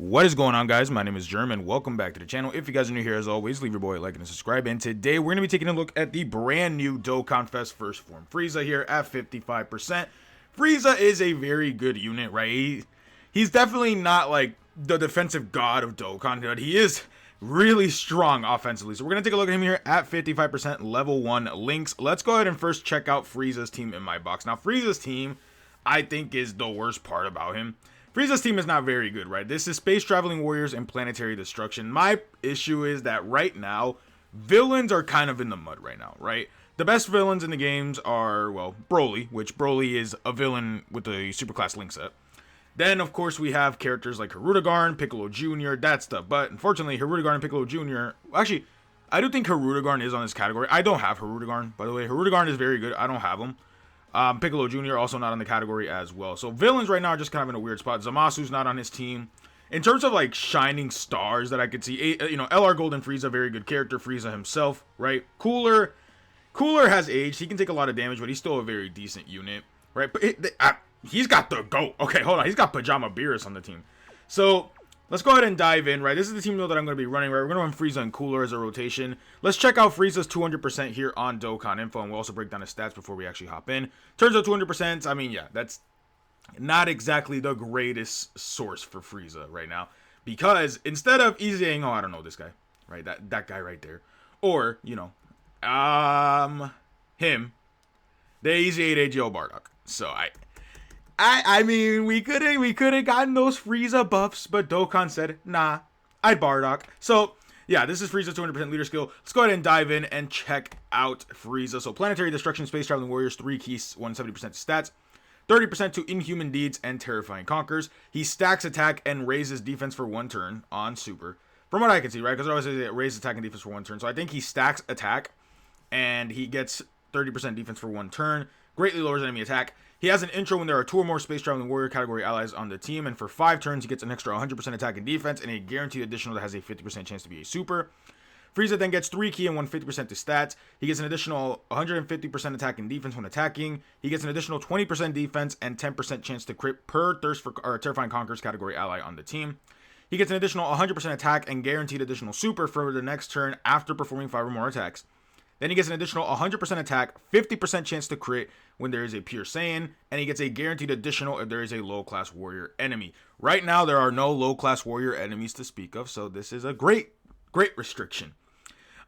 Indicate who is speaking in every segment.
Speaker 1: What is going on, guys? My name is Jerm and welcome back to the channel. If you guys are new here, as always, leave your boy a like and a subscribe. And today we're going to be taking a look at the brand new DOKKANFEST first form Frieza here at 55%. Frieza is a very good unit, right? He's definitely not like the defensive god of Dokkan, but he is really strong offensively. So we're going to take a look at him here at 55% level 1 links. Let's go ahead and first check out Frieza's team in my box. Now, Frieza's team, I think, is the worst part about him. Frieza's team is not very good, right? This is Space Traveling Warriors and Planetary Destruction. My issue is that right now, villains are kind of in the mud right now, right? The best villains in the games are, well, Broly, which Broly is a villain with the Superclass Link set. Then, of course, we have characters like Hirudegarn, Piccolo Jr., that stuff. But, unfortunately, Hirudegarn and Piccolo Jr., actually, I do think Hirudegarn is on this category. I don't have Hirudegarn, by the way. Hirudegarn is very good. I don't have him. Piccolo Jr. also not on the category as well. So villains right now are just kind of in a weird spot. Zamasu's not on his team. In terms of like shining stars that I could see, you know, LR Golden Frieza, very good character. Frieza himself, right? Cooler has aged. He can take a lot of damage, but he's still a very decent unit, right? But he's got the GOAT. Okay, hold on. He's got Pajama Beerus on the team. So let's go ahead and dive in, right? This is the team that I'm going to be running, right? We're going to run Frieza and Cooler as a rotation. Let's check out Frieza's 200% here on Dokkan Info, and we'll also break down his stats before we actually hop in. Turns out 200%, I mean, yeah, that's not exactly the greatest source for Frieza right now. Because instead of easying, oh, I don't know this guy, right? That guy right there. Or, you know, him. They easy 8 AGL Bardock. So, I mean, we could have gotten those Frieza buffs, but Dokkan said, nah, I'd Bardock. So, yeah, this is Frieza's 200% leader skill. Let's go ahead and dive in and check out Frieza. So, Planetary Destruction, Space Traveling Warriors, 3 keys, 170% stats, 30% to Inhuman Deeds, and Terrifying Conquers. He stacks attack and raises defense for 1 turn on Super. From what I can see, right? Because I always say it raises attack and defense for 1 turn. So, I think he stacks attack, and he gets 30% defense for 1 turn. Greatly lowers enemy attack. He has an intro when there are 2 or more Space Traveling Warrior category allies on the team, and for 5 turns, he gets an extra 100% attack and defense, and a guaranteed additional that has a 50% chance to be a super. Frieza then gets 3 key and 150% to stats. He gets an additional 150% attack and defense when attacking. He gets an additional 20% defense and 10% chance to crit per Terrifying Conquerors category ally on the team. He gets an additional 100% attack and guaranteed additional super for the next turn after performing 5 or more attacks. Then he gets an additional 100% attack, 50% chance to crit when there is a pure Saiyan, and he gets a guaranteed additional if there is a low-class warrior enemy. Right now, there are no low-class warrior enemies to speak of, so this is a great restriction.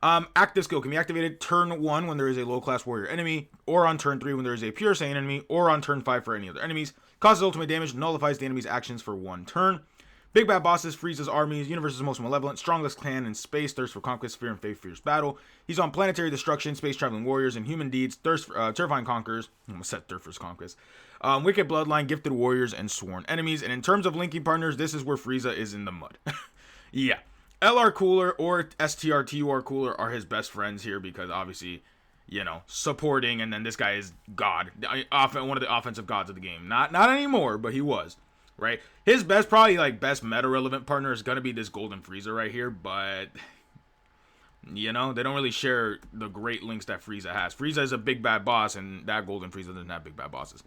Speaker 1: Active skill can be activated turn 1 when there is a low-class warrior enemy, or on turn 3 when there is a pure Saiyan enemy, or on turn 5 for any other enemies. Causes ultimate damage, nullifies the enemy's actions for 1 turn. Big Bad Bosses, Frieza's armies, universe's most malevolent, strongest clan in space, thirst for conquest, fear and faith, fierce battle. He's on Planetary Destruction, Space Traveling Warriors, and Human Deeds, Terrifying Conquerors, I'm gonna set Thirst for Conquest, Wicked Bloodline, Gifted Warriors, and Sworn Enemies. And in terms of linking partners, this is where Frieza is in the mud. Yeah, LR Cooler or STRTUR Cooler are his best friends here because obviously, you know, supporting, and then this guy is God, one of the offensive gods of the game. Not anymore, but he was. Right, his probably like best meta relevant partner is gonna be this Golden Frieza right here, but you know they don't really share the great links that Frieza has. Frieza is a big bad boss, and that Golden Frieza doesn't have big bad bosses.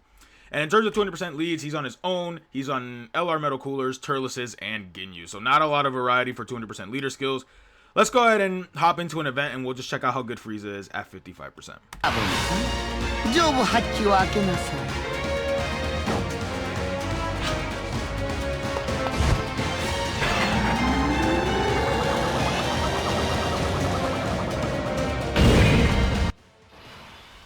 Speaker 1: And in terms of 200% leads, he's on his own. He's on LR Metal Coolers, Turleses, and Ginyu. So not a lot of variety for 200% leader skills. Let's go ahead and hop into an event, and we'll just check out how good Frieza is at 55%.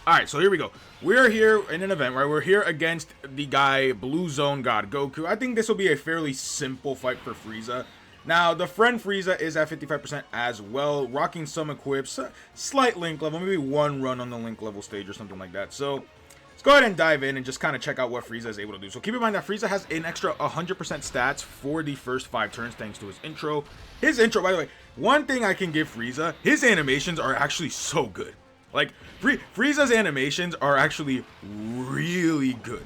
Speaker 1: Alright, so here we go. We're here in an event, right? We're here against the guy, Blue Zone God Goku. I think this will be a fairly simple fight for Frieza. Now, the friend Frieza is at 55% as well, rocking some equips, slight link level, maybe 1 run on the link level stage or something like that. So, let's go ahead and dive in and just kind of check out what Frieza is able to do. So, keep in mind that Frieza has an extra 100% stats for the first 5 turns thanks to his intro. His intro, by the way, one thing I can give Frieza, his animations are actually so good. Like, Frieza's animations are actually really good.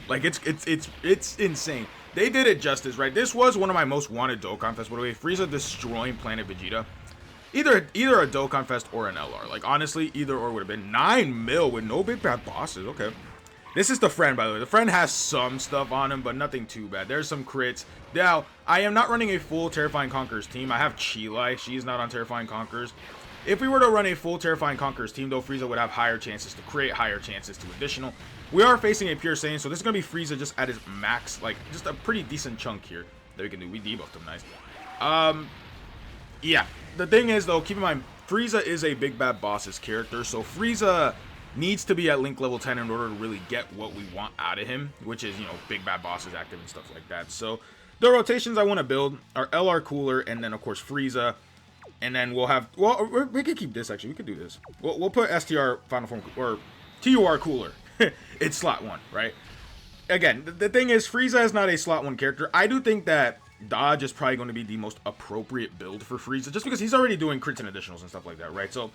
Speaker 1: Like, it's insane. They did it justice, right? This was one of my most wanted DOKKANFEST, by the way. Frieza destroying Planet Vegeta. Either a DOKKANFEST or an LR. Like, honestly, either or would have been 9 mil with no big bad bosses. Okay. This is the friend, by the way. The friend has some stuff on him, but nothing too bad. There's some crits. Now, I am not running a full Terrifying Conquerors team. I have Chilai. She's not on Terrifying Conquerors. If we were to run a full Terrifying Conquerors team, though, Frieza would have higher chances to create, higher chances to additional. We are facing a pure Saiyan, so this is going to be Frieza just at his max. Like, just a pretty decent chunk here that we can do. We debuffed him nice. Yeah. The thing is, though, keep in mind, Frieza is a Big Bad Boss's character, so Frieza needs to be at Link level 10 in order to really get what we want out of him, which is, you know, Big Bad Bosses active and stuff like that. So the rotations I want to build are LR Cooler, and then, of course, Frieza. And then we'll have, well, we could keep this, actually. We could do this. We'll put STR Final Form, or TUR Cooler. It's slot 1, right? Again, the thing is, Frieza is not a slot 1 character. I do think that Dodge is probably going to be the most appropriate build for Frieza, just because he's already doing crits and additionals and stuff like that, right? So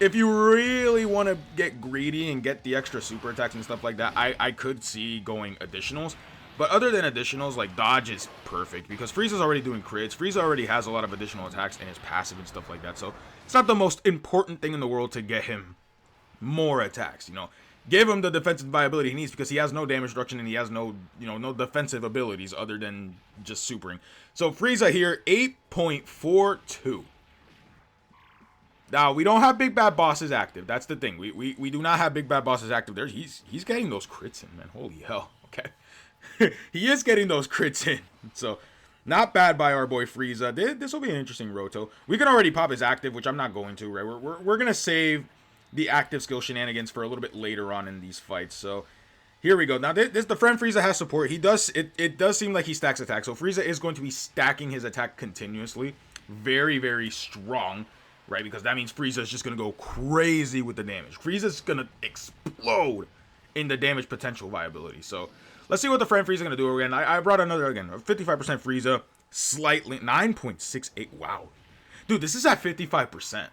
Speaker 1: if you really want to get greedy and get the extra super attacks and stuff like that, I could see going additionals. But other than additionals, like, Dodge is perfect because Frieza's already doing crits. Frieza already has a lot of additional attacks in his passive and stuff like that. So it's not the most important thing in the world to get him more attacks, you know. Give him the defensive viability he needs because he has no damage reduction and he has no, you know, no defensive abilities other than just supering. So Frieza here, 8.42. Now, we don't have Big Bad Bosses active. That's the thing. We do not have Big Bad Bosses active there. He's getting those crits in, man. Holy hell. Okay. He is getting those crits in. So, not bad by our boy Frieza. This will be an interesting roto. We can already pop his active, which I'm not going to, right? We're going to save the active skill shenanigans for a little bit later on in these fights. So, here we go. Now, the friend Frieza has support. He does, it does seem like he stacks attack. So, Frieza is going to be stacking his attack continuously. Very, very strong, right? Because that means Frieza is just going to go crazy with the damage. Frieza's going to explode in the damage potential viability. So, let's see what the friend Frieza is going to do again. I brought another, again, 55% Frieza, slightly, 9.68. Wow. Dude, this is at 55%.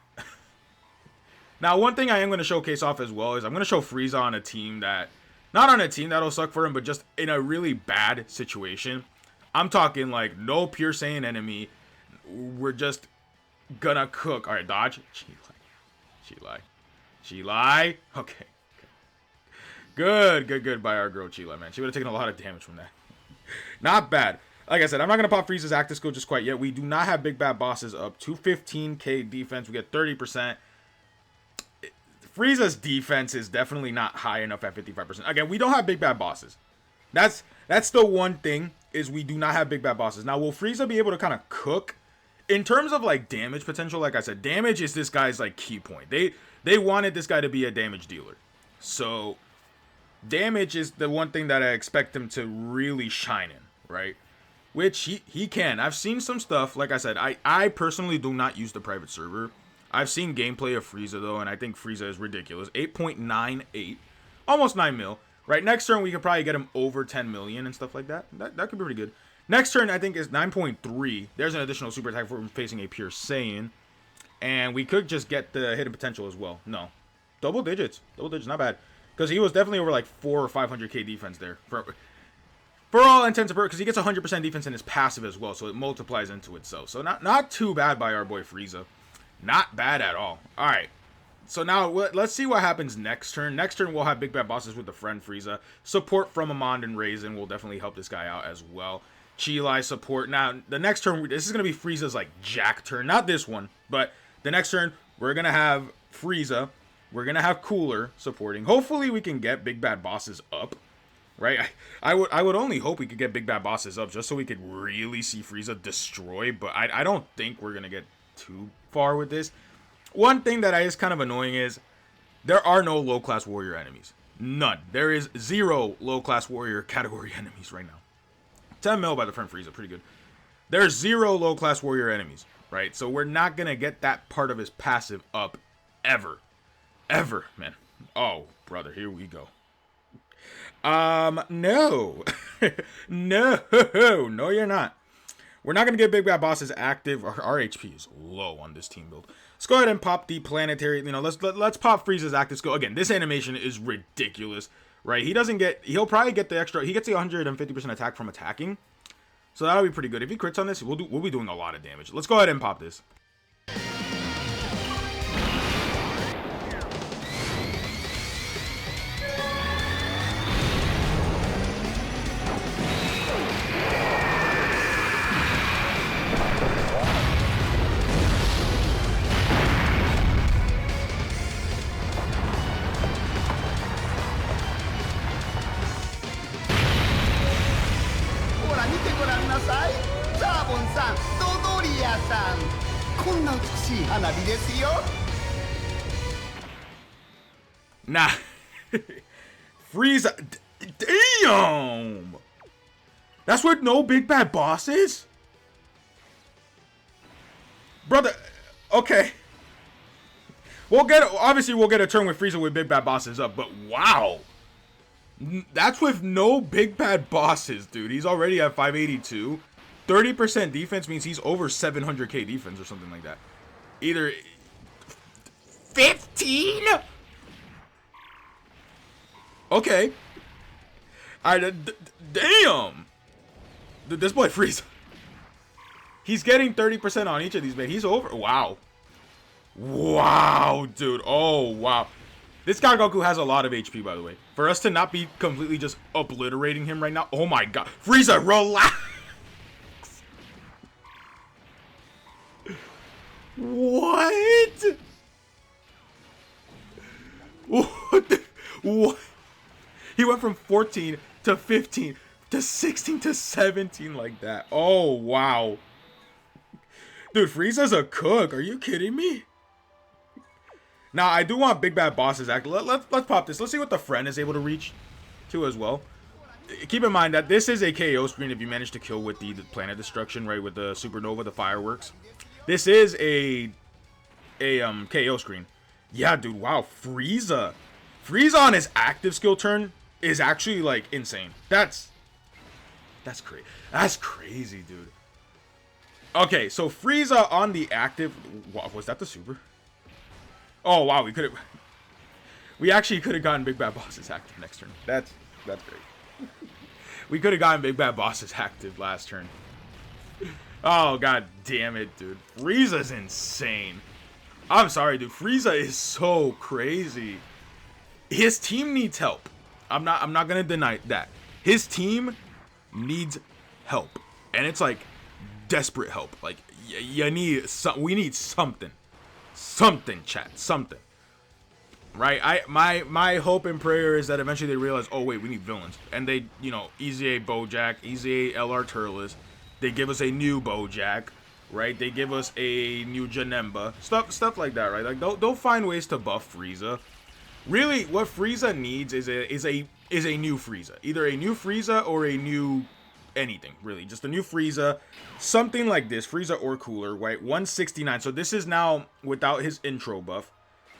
Speaker 1: Now, one thing I am going to showcase off as well is I'm going to show Frieza on a team that, not on a team that'll suck for him, but just in a really bad situation. I'm talking like no pure Saiyan enemy. We're just gonna cook. All right, dodge. Chilai. Okay. Good by our girl Chilai, man. She would have taken a lot of damage from that. Not bad. Like I said, I'm not going to pop Frieza's active skill just quite yet. We do not have Big Bad Bosses up. 215k defense. We get 30%. Frieza's defense is definitely not high enough at 55%. Again, we don't have Big Bad Bosses. That's the one thing, is we do not have Big Bad Bosses. Now, will Frieza be able to kind of cook? In terms of, like, damage potential, like I said, damage is this guy's, like, key point. They wanted this guy to be a damage dealer. So, damage is the one thing that I expect him to really shine in, right? Which he can. I've seen some stuff. Like I said, I personally do not use the private server. I've seen gameplay of Frieza, though, and I think Frieza is ridiculous. 8.98. Almost 9 mil. Right, next turn, we could probably get him over 10 million and stuff like that. That could be pretty good. Next turn, I think, is 9.3. There's an additional super attack for him facing a pure Saiyan. And we could just get the hidden potential as well. No. Double digits. Not bad. Because he was definitely over like 400 or 500k defense there. For all intents and purposes, because he gets 100% defense in his passive as well. So it multiplies into itself. So not too bad by our boy Frieza. Not bad at all. Alright. So now, let's see what happens next turn. Next turn, we'll have Big Bad Bosses with the friend Frieza. Support from Amand and Raisin will definitely help this guy out as well. Chilai support. Now, the next turn, this is going to be Frieza's, like, Jack turn. Not this one, but the next turn, we're going to have Frieza. We're going to have Cooler supporting. Hopefully, we can get Big Bad Bosses up, right? I would only hope we could get Big Bad Bosses up just so we could really see Frieza destroy, but I don't think we're going to get too far with this. One thing that is kind of annoying is there are no low-class warrior enemies. None. There is 0 low-class warrior category enemies right now. 10 mil by the friend Frieza, pretty good. There's 0 low-class warrior enemies, right? So we're not going to get that part of his passive up ever. Ever, man. Oh, brother, here we go. No. No, you're not. We're not going to get Big Bad Bosses active. Our HP is low on this team build. Let's go ahead and pop the planetary. You know, let's pop Frieza's active skill. Again, this animation is ridiculous, right? He'll probably get the extra. He gets the 150% attack from attacking. So that'll be pretty good. If he crits on this, we'll be doing a lot of damage. Let's go ahead and pop this.
Speaker 2: サーボンさん、ドドリアさん、こんな美しい花火ですよ。
Speaker 1: Nah. Frieza. Damn. That's what no big bad boss is? Brother. Okay. Obviously we'll get a turn with Frieza with big bad bosses up, but wow. That's with no big bad bosses, dude. He's already at 582. 30% defense means he's over 700k defense or something like that. Either 15? Okay. Damn. This boy Frieza. He's getting 30% on each of these, man. He's over. Wow. Wow, dude. Oh, wow. This guy Goku has a lot of HP, by the way. For us to not be completely just obliterating him right now. Oh my god. Frieza, relax. What? What? He went from 14 to 15 to 16 to 17 like that. Oh, wow. Dude, Frieza's a cook. Are you kidding me? Now, I do want big bad bosses act. Let's pop this. Let's see what the friend is able to reach to as well. Keep in mind that this is a KO screen if you manage to kill with the planet destruction, right? With the supernova, the fireworks. This is a KO screen. Yeah, dude. Wow, Frieza. Frieza on his active skill turn is actually like insane. That's crazy. That's crazy, dude. Okay, so Frieza on the active. What was that? The super? Oh wow, we actually could have gotten big bad bosses active next turn. That's great. We could have gotten big bad bosses active last turn. Oh god damn it, dude. Frieza's insane. I'm sorry, dude. Frieza is so crazy. His team needs help. I'm not gonna deny that. His team needs help, and it's like desperate help. Like you need we need something, chat, something. Right? My hope and prayer is that eventually they realize, oh wait, we need villains, and they, you know, Easy A Bojack, Easy A LR Turles. They give us a new Bojack, right? They give us a new Janemba, stuff like that, right? Like they'll find ways to buff Frieza. Really, what Frieza needs is a new Frieza, either a new Frieza or a new anything, really, just a new Frieza, something like this, Frieza or cooler, right? 169. So this is now without his intro buff.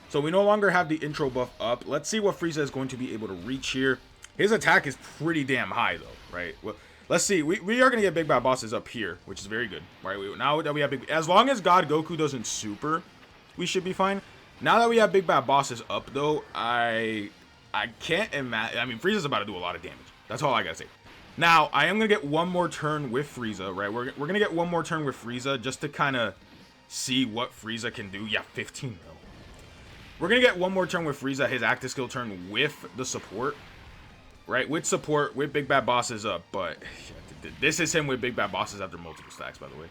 Speaker 1: So we no longer have the intro buff up. Let's see what Frieza is going to be able to reach here. His attack is pretty damn high though, right? Well, let's see. We are gonna get big bad bosses up here, which is very good, right? Now that we have big, as long as God Goku doesn't super, we should be fine. Now that we have big bad bosses up though, I can't imagine. I mean, Frieza's about to do a lot of damage. That's all I gotta say. Now I am gonna get one more turn with Frieza, right? We're gonna get one more turn with Frieza just to kind of see what Frieza can do. Yeah, 15 mil. We're gonna get one more turn with Frieza, his active skill turn with the support, right? With support, with big bad bosses up, but this is him with big bad bosses after multiple stacks, by the way.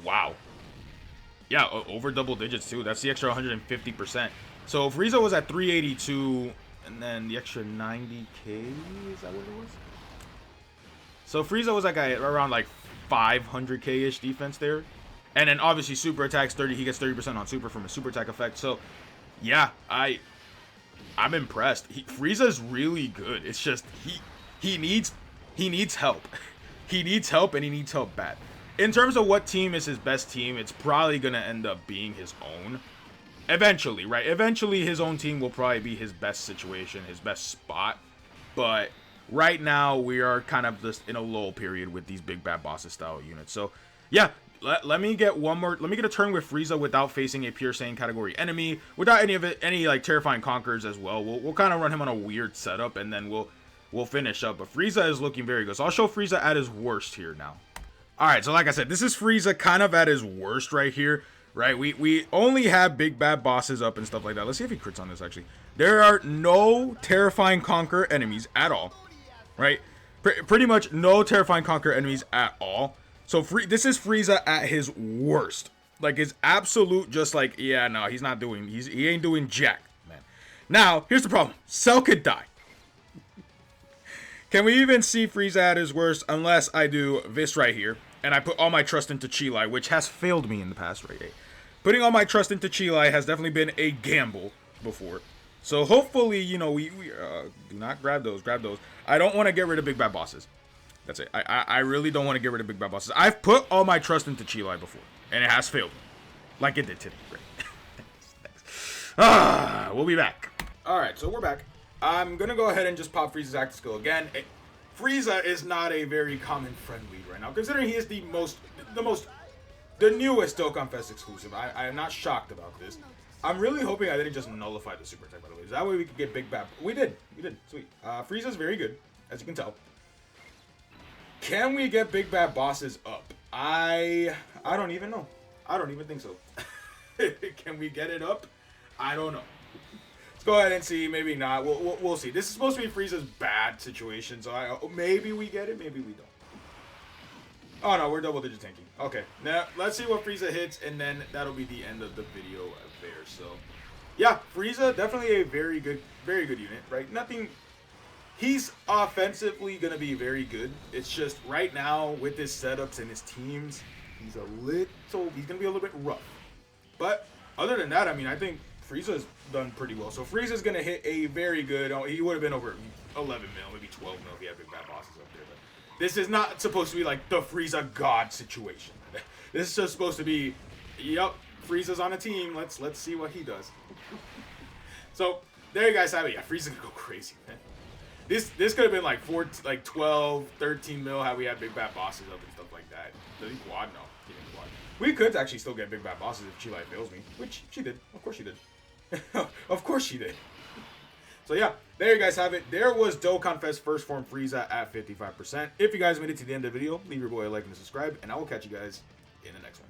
Speaker 1: Wow. Yeah, over double digits too. That's the extra 150%. So Frieza was at 382, and then the extra 90k, is that what it was? So Frieza was like around like 500k-ish defense there. And then obviously super attacks 30, he gets 30% on super from a super attack effect. So yeah, I'm impressed. Frieza's really good. It's just he needs help. He needs help, and he needs help bad. In terms of what team is his best team, it's probably gonna end up being his own. Eventually, right? Eventually his own team will probably be his best situation, his best spot. But right now we are kind of just in a lull period with these big bad bosses style units. So yeah, let me get one more. Let me get a turn with Frieza without facing a pure Saiyan category enemy, without any like terrifying conquerors as well. We'll kind of run him on a weird setup, and then we'll finish up. But Frieza is looking very good. So I'll show Frieza at his worst here now. All right, so like I said, this is Frieza kind of at his worst right here, right? We only have big bad bosses up and stuff like that. Let's see if he crits on this, actually. There are no terrifying conqueror enemies at all, right? Pretty much no terrifying conqueror enemies at all. So this is Frieza at his worst. Like his absolute, just like, yeah, no, he's not doing, he ain't doing jack, man. Now, here's the problem. Cell could die. Can we even see Frieza at his worst unless I do this right here? And I put all my trust into Chile, which has failed me in the past, right? Putting all my trust into Chile has definitely been a gamble before. So hopefully, you know, we do not grab those. I don't want to get rid of big bad bosses. That's it. I really don't want to get rid of big bad bosses. I've put all my trust into Chile before, and it has failed me. Like it did today. Right? Thanks. We'll be back. Alright, so we're back. I'm going to go ahead and just pop Frieza's active skill again. Frieza is not a very common friend lead right now, considering he is the newest Dokkanfest exclusive. I am not shocked about this. I'm really hoping I didn't just nullify the super attack, by the way. That way we could get big bad. We did. Sweet. Frieza's very good, as you can tell. Can we get big bad bosses up? I don't even know. I don't even think so. Can we get it up? I don't know. Let's go ahead and see. Maybe not. We'll see. This is supposed to be Frieza's bad situation, so maybe we get it. Maybe we don't. Oh no, we're double digit tanking. Okay, now let's see what Frieza hits, and then that'll be the end of the video there. So, yeah, Frieza definitely a very good unit, right? Nothing. He's offensively gonna be very good. It's just right now with his setups and his teams, he's gonna be a little bit rough. But other than that, I mean, I think Frieza's done pretty well. So Frieza's gonna hit a very good. He would have been over 11 mil, maybe 12 mil if he had big bad bosses up there. But this is not supposed to be like the Frieza God situation. This is just supposed to be, yep, Frieza's on a team. Let's see what he does. So there you guys have it. Yeah, Frieza's gonna go crazy, man. This could have been like 12, 13 mil had we had big bad bosses up and stuff like that. Did he quad? No, he didn't quad. We could actually still get big bad bosses if Chile fails me, which she did. Of course she did. Of course she did. So yeah, there you guys have it. There was Dokkanfest First Form Frieza at 55%. If you guys made it to the end of the video, leave your boy a like and a subscribe, and I will catch you guys in the next one.